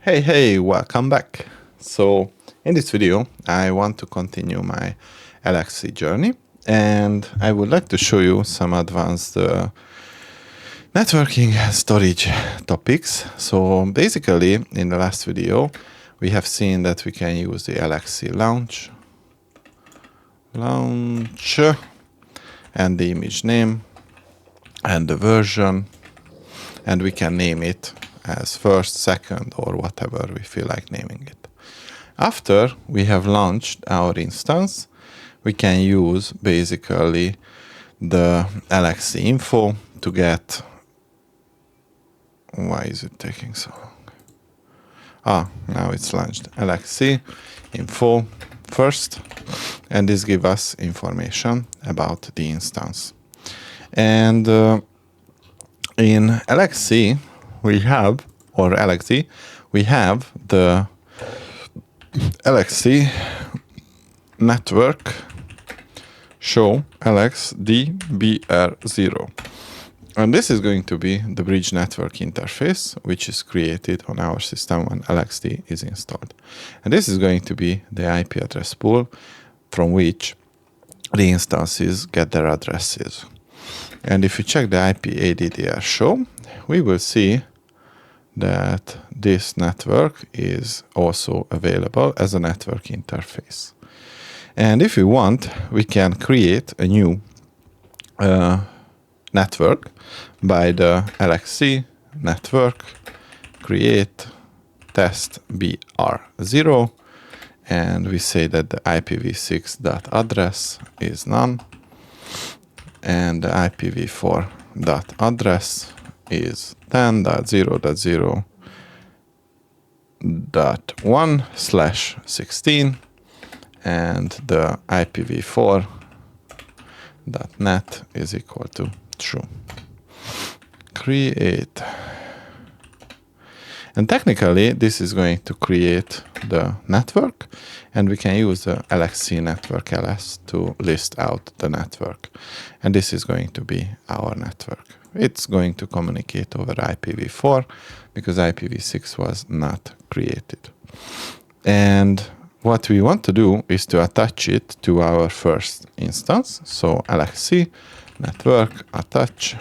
Hey, welcome back. So in this video, I want to continue my LXD journey, and I would like to show you some advanced networking storage topics. So basically, in the last video, we have seen that we can use the LXD launch, and the image name, and the version, and we can name it as first, second, or whatever we feel like naming it. After we have launched our instance, we can use basically the LXD info to get... Why is it taking so long? Now it's launched. LXD info first, and this gives us information about the instance. And in LXD, we have the LXD network show LXDBR0. And this is going to be the bridge network interface, which is created on our system when LXD is installed. And this is going to be the IP address pool from which the instances get their addresses. And if you check the IP ADDR show, we will see that this network is also available as a network interface. And if we want, we can create a new network by the LXD network create test BR0, and we say that the IPv6.address is none, and the IPv4.address is 10.0.0.1/16, and the IPv4.net is equal to true. Create. And technically, this is going to create the network, and we can use the LXD network ls to list out the network. And this is going to be our network. It's going to communicate over IPv4 because IPv6 was not created. And what we want to do is to attach it to our first instance. So LXD network attach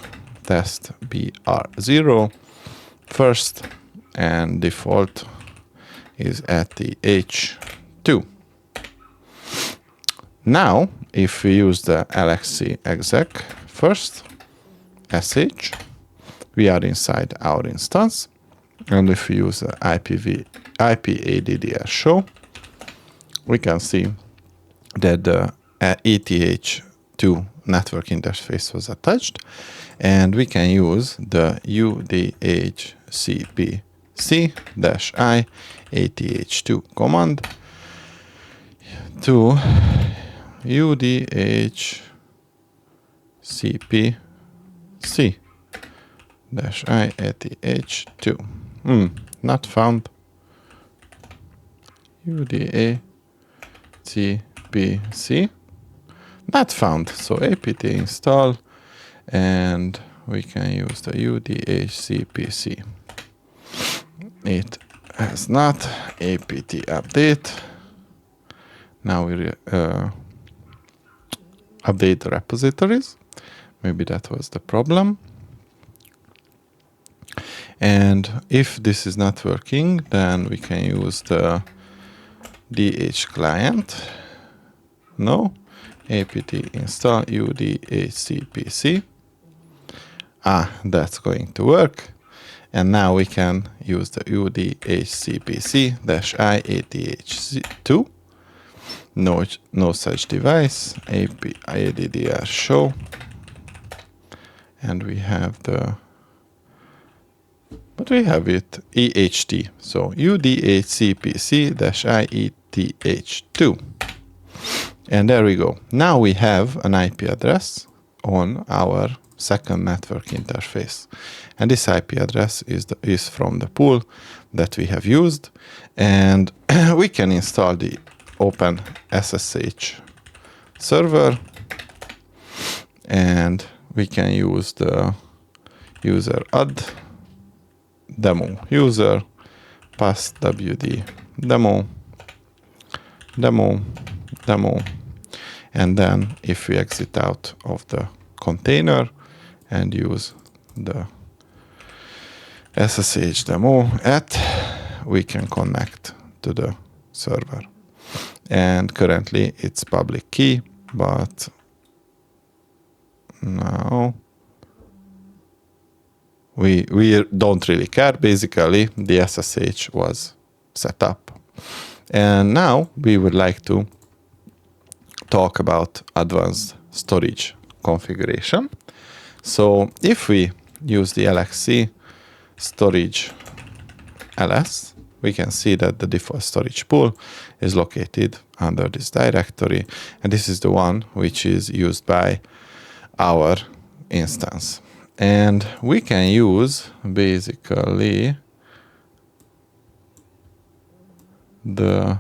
test BR0 first, and default is at the H2. Now, if we use the LXD exec first, sh, we are inside our instance. And if we use the IP ADDR show, we can see that the ETH2 network interface was attached, and we can use the udhcpc-i ETH2 command to udhcpc-i ETH2. Not found. udhcpc not found. So apt install, and we can use the udhcpc. It has not. Apt update. Now we update the repositories. Maybe that was the problem. And if this is not working, then we can use the DH client. No. Apt install udhcpc. That's going to work. And now we can use the udhcpc-i ETH2. No such device. ADDR show. And we have the... But we have it EHT. So udhcpc-i ETH2. And there we go. Now we have an IP address on our second network interface. And this IP address is from the pool that we have used. And we can install the Open SSH server. And we can use the user add demo user pass wd demo, demo, demo, and then if we exit out of the container and use the SSH demo we can connect to the server. And currently it's public key, but now we don't really care. Basically, the SSH was set up. And now we would like to talk about advanced storage configuration. So if we use the LXC storage ls, we can see that the default storage pool is located under this directory, and this is the one which is used by our instance. And we can use basically the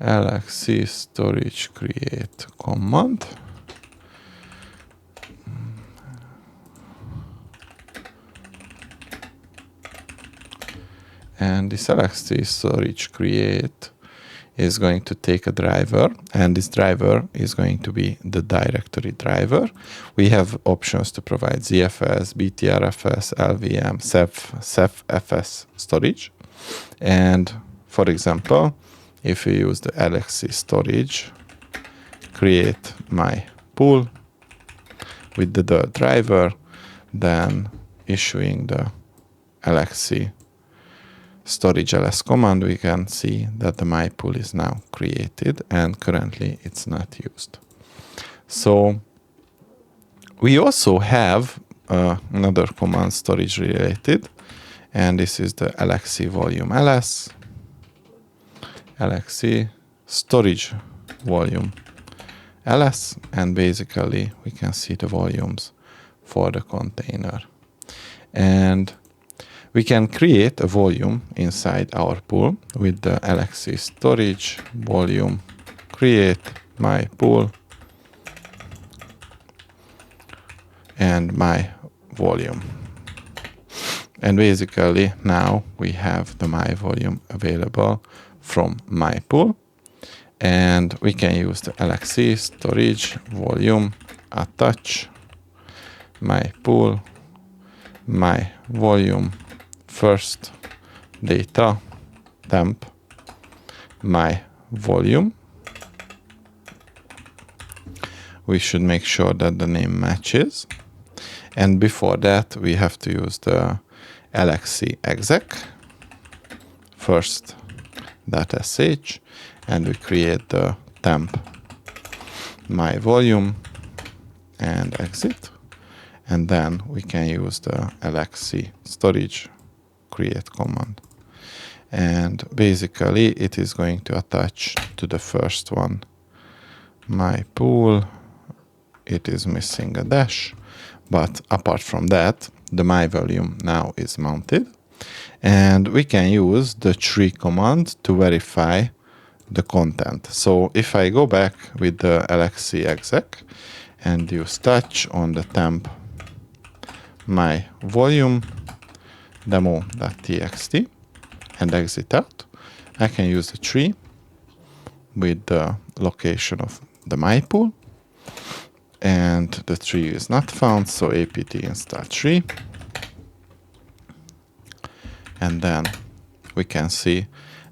LXC storage create command. And this LXD storage create is going to take a driver, and this driver is going to be the directory driver. We have options to provide ZFS, BTRFS, LVM, CEFFS storage. And for example, if we use the LXC storage, create my pool with the driver, then issuing the LXC storage ls command, we can see that the my pool is now created and currently it's not used. So we also have another command storage related, and this is the LXC volume ls, LXC storage volume ls, and basically we can see the volumes for the container. And we can create a volume inside our pool with the LXC storage volume create my pool and my volume. And basically now we have the my volume available from my pool, and we can use the LXC storage volume attach my pool, my volume, first data temp my volume. We should make sure that the name matches, and before that we have to use the LXC exec first .sh, and we create the temp my volume and exit, and then we can use the LXC storage create command, and basically it is going to attach to the first one my pool. It is missing a dash, but apart from that the my volume now is mounted, and we can use the tree command to verify the content. So if I go back with the LXC exec and use touch on the temp my volume demo.txt and exit out, I can use the tree with the location of the my pool, and the tree is not found, so apt install tree, and then we can see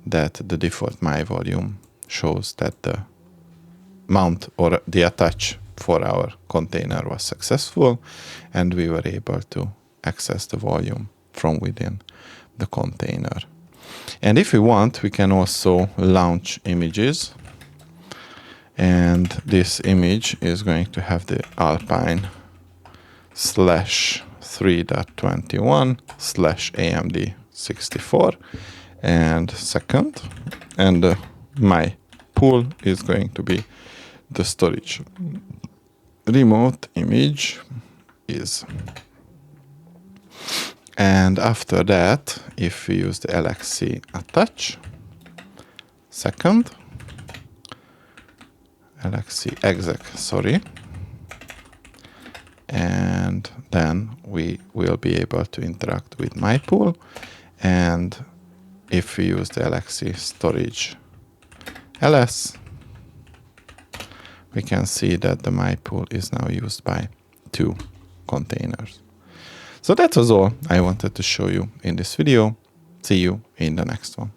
that the default my volume shows that the mount or the attach for our container was successful, and we were able to access the volume from within the container. And if we want, we can also launch images, and this image is going to have the Alpine /3.21/AMD64 and second, and my pool is going to be the storage remote image is. And after that, if we use the LXC attach second LXC exec, sorry, and then we will be able to interact with my pool, And if we use the LXD storage ls, we can see that the my pool is now used by 2 containers. So that was all I wanted to show you in this video. See you in the next one.